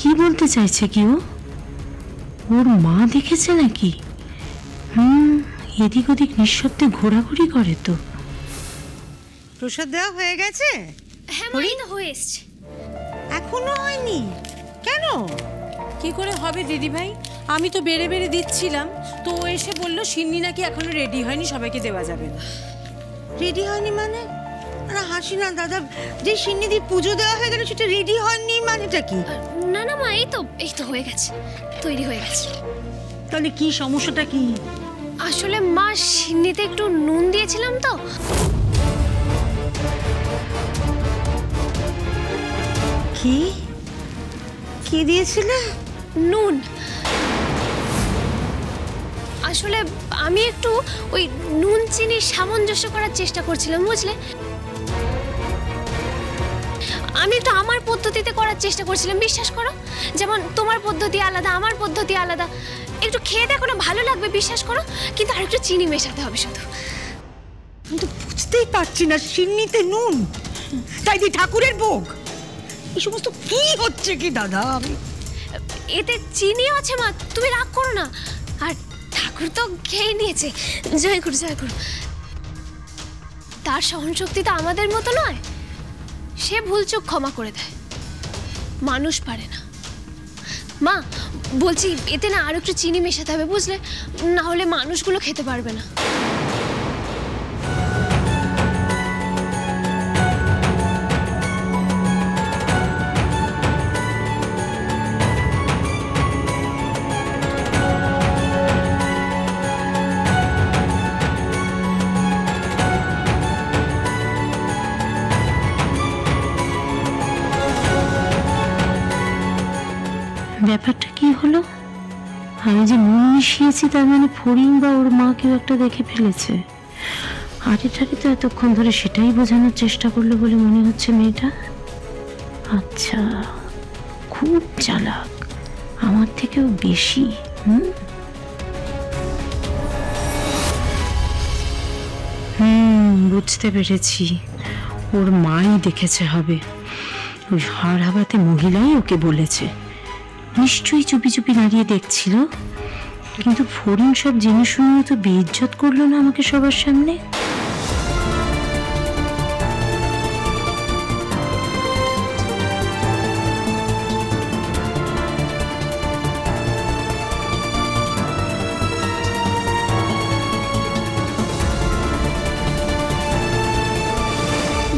কি বলতে চাইছে কি ওর মা দেখেছে নাকি? এদিক ওদিক নিঃশব্দে ঘোরাঘুরি করে তো। প্রসাদ দেওয়া হয়ে গেছে? হ্যাঁ মা, এই তো হয়ে এসছে। এখনো হয়নি কেন? কি করে হবে দিদি ভাই, আমি তো বেড়ে বেড়ে দিচ্ছিলাম, তো ও এসে বললো সিন্নি নাকি এখনো রেডি হয়নি, সবাইকে দেওয়া যাবে না। রেডি হয়নি মানে? আরে হাসি না দাদা, যে সিন্নিদি পুজো দেওয়া হয়ে গেল সেটা রেডি হয়নি মানেটা কি? না না মা, এই তো হয়ে গেছে, তৈরি হয়ে গেছে। তাহলে কি সমস্যাটা কি? আসলে মা, সিন্নিতে একটু নুন দিয়েছিলাম তো। কি কি দিয়েছিলে? নুন। আসলে আমি একটু ওই নুন চিনি সামঞ্জস্য করার চেষ্টা করছিলাম, বুঝলে? আমি একটু আমার পদ্ধতিতে করার চেষ্টা করছিলাম, বিশ্বাস করো। যেমন তোমার পদ্ধতি আলাদা, আমার পদ্ধতি আলাদা। একটু খেয়ে দেখো না, ভালো লাগবে, বিশ্বাস করো। কিন্তু আর একটু চিনি মেশাতে হবে শুধু। আমি তো বুঝতেই পারছি না, সিন্নিতে নুন, তাই দি ঠাকুরের ভোগ, এই সমস্ত কি হচ্ছে কি দাদা? আমি এতে চিনিও আছে মা, তুমি রাগ করো না। আর ঠাকুর তো খেয়ে নিয়েছে, জয় গুরু জয় গুরু। তার সহনশক্তি তো আমাদের মতো নয়, সে ভুল চোখ ক্ষমা করে দেয়, মানুষ পারে না। মা বলছি, এতে না আর একটু চিনি মেশাতে হবে, বুঝলে? না হলে মানুষগুলো খেতে পারবে না। ব্যাপারটা কি হলো? আমি যে নুন মিশিয়েছি তার মানে ফড়িং বা ওর মা কেউ একটা দেখে ফেলেছে। আরেটারে তো এতক্ষণ ধরে সেটাই বোঝানোর চেষ্টা করলো বলে মনে হচ্ছে মেয়েটা। আচ্ছা, খুব চালাক, আমার থেকেও বেশি। বুঝতে পেরেছি, ওর মাই দেখেছে হবে। ওই হাড় হাবাতে মহিলাই ওকে বলেছে। নিশ্চয়ই চুপি চুপি দাঁড়িয়ে দেখছিল, কিন্তু ফড়িং সব জেনে শুনে তো বেইজ্জত করলো না আমাকে সবার সামনে।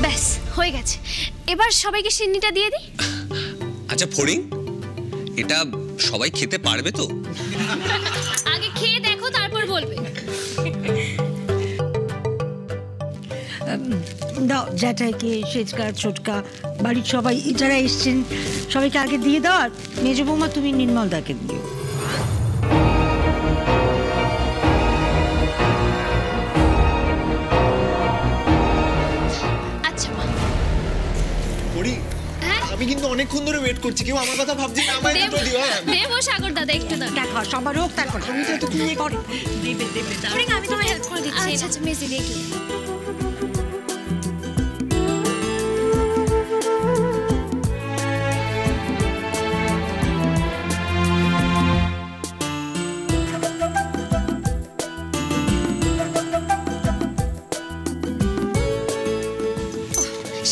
ব্যাস হয়ে গেছে, এবার সবাইকে সিন্নিটা দিয়ে দিই। আচ্ছা ফড়িং, এটা সবাই খেতে পারবে তো? আগে খেয়ে দেখো, তারপর বলবে। দাও জ্যাঠাইকে, সেজকা, ছোটকা, বাড়ির সবাই যারা এসছেন সবাইকে আগে দিয়ে দাও। আর মেজ বৌমা তুমি নির্মল দাকে দিও। আচ্ছা মা। ফড়িং, আমি কিন্তু অনেকক্ষণ ধরে ওয়েট করছি, কেউ আমার কথা ভাবছি না, আমায় দুটো দিও। দেবো সাগর দাদা, একটু দাও। দেখো সবার হোক, তারপর তুমি তো একটু নিয়ে করো। দেবে দেবে দাও। আমি তোমায় হেল্প করে দিচ্ছি। আচ্ছা আচ্ছা, মেজে দিয়ে কি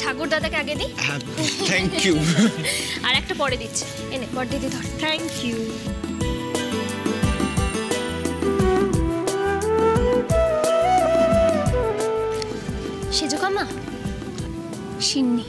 সাগর দাদাকে আগে দিই। Thank you. আর একটা পরে দিচ্ছি, এনে বড় দিদি ধর। Thank you. সেজকামা, সিন্নি।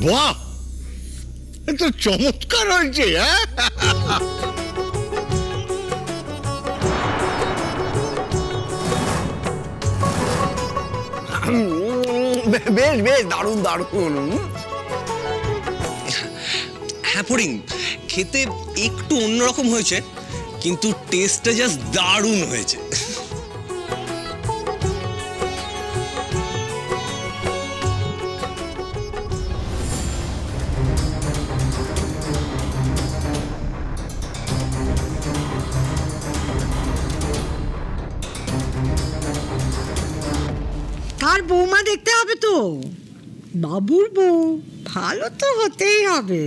বাহ, এ তো চমৎকার হয়েছে। হ্যাঁ, বেশ বেশ, দারুণ দারুণ। হ্যাঁ ফড়িং, খেতে একটু অন্যরকম হয়েছে, কিন্তু টেস্টটা জাস্ট দারুণ হয়েছে। তার বৌমা দেখতে হবে তো, বাবুর বউ ভালো তো হতেই হবে।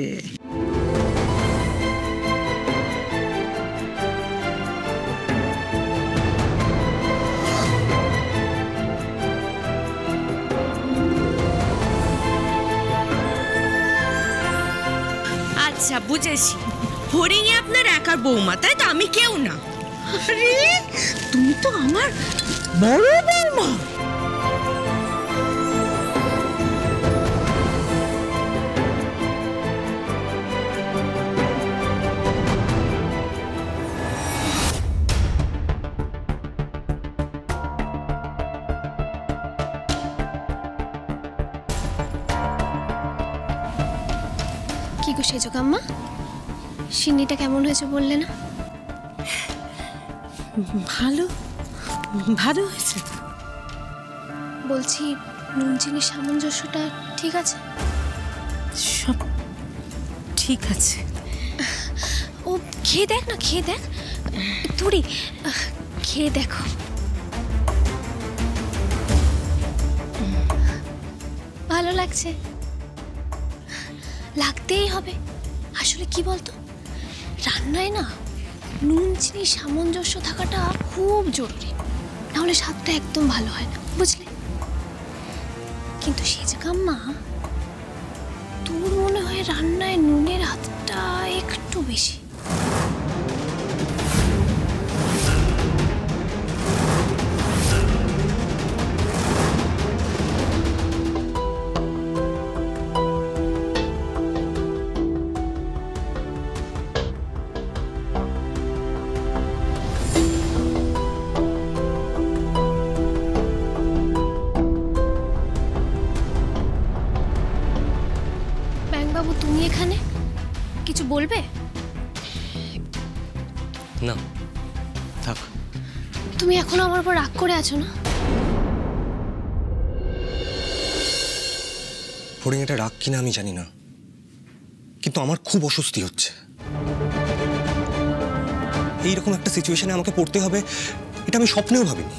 আচ্ছা বুঝেছি, হরিণী আপনার একার বৌমা, তাই তো? আমি কেউ না। আরে তুমি তো আমার বড় বৌমা। কি গো সেজো কাম্মা, সিন্নিটা কেমন হয়েছে বললে না? ভালো ভালো হয়েছে। বলছি নুন চিনির সামঞ্জস্যটা ঠিক আছে? সব ঠিক আছে। ও খেয়ে দেখ না, খেয়ে দেখ তুড়ি, খেয়ে দেখো। ভালো লাগছে? লাগতেই হবে। আসলে কি বলতো, রান্নায় না নুন চিনি সামঞ্জস্য থাকাটা খুব জরুরি, নাহলে স্বাদটা একদম ভালো হয় না, বুঝলে? কিন্তু সেজে কাম্মা, তোর মনে হয় রান্নায় নুনের হাতটা একটু বেশি। বাবু তুমি এখানে কিছু বলবে? না থাক। তুমি এখনো আমার উপর রাগ করে আছো না? ফড়িং, এটা রাগ কিনা আমি জানি না, কিন্তু আমার খুব অস্বস্তি হচ্ছে। এইরকম একটা সিচুয়েশনে আমাকে পড়তে হবে, এটা আমি স্বপ্নেও ভাবিনি।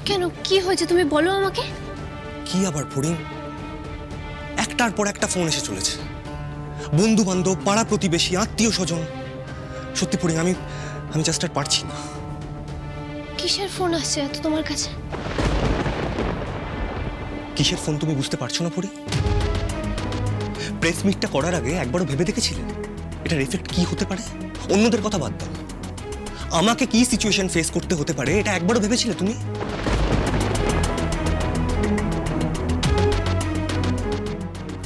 কেন, কি হয়েছে তুমি বলো আমাকে। কি আবার ফড়িং, একটার পর একটা ফোন এসে চলেছে, বন্ধু বান্ধব, পাড়া প্রতিবেশী, আত্মীয় স্বজন। সত্যি ফড়িং, আমি জাস্ট আর পারছি না। কিসের ফোন আসছে এত তোমার কাছে? কিসের ফোন তুমি বুঝতে পারছো না ফড়িং? প্রেস মিটটা করার আগে একবারও ভেবে দেখেছিলেন এটার এফেক্ট কি হতে পারে? অন্যদের কথা বাদ দাও, আমাকে কি সিচুয়েশন ফেস করতে হতে পারে এটা একবারও ভেবেছিলে তুমি?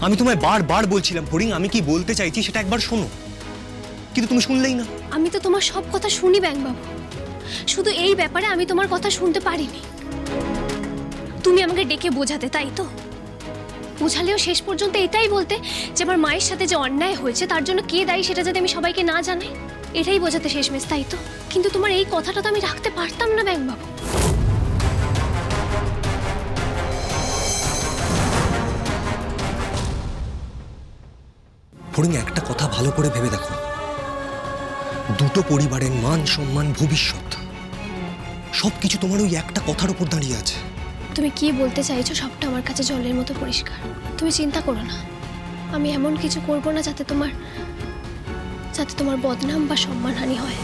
আমি তোমায় বারবার বলছিলাম ফড়িং, আমি কি বলতে চাইছি সেটা একবার শোনো, কিন্তু তুমি শুনলেই না। আমি তো তোমার সব কথা শুনি ব্যাংকবাবু, শুধু এই ব্যাপারে আমি তোমার কথা শুনতে পারিনি। তুমি আমাকে ডেকে বোঝাতে, তাই তো? বোঝালেও শেষ পর্যন্ত এটাই বলতে যে আমার মায়ের সাথে যে অন্যায় হয়েছে তার জন্য কে দায়ী সেটা যাতে আমি সবাইকে না জানাই, এটাই বোঝাতে শেষমেশ, তাই তো? কিন্তু তোমার এই কথাটা তো আমি রাখতে পারতাম না ব্যাংকবাবু। ফড়িং, একটা কথা ভালো করে ভেবে দেখো, দুটো পরিবারের মান সম্মান ভবিষ্যৎ সবকিছু তোমার ওই একটা কথার উপর দাঁড়িয়ে আছে। তুমি কি বলতে চাইছো সবটা আমার কাছে জলের মতো পরিষ্কার। তুমি চিন্তা করো না, আমি এমন কিছু করব না যাতে তোমার বদনাম বা সম্মানহানি হয়।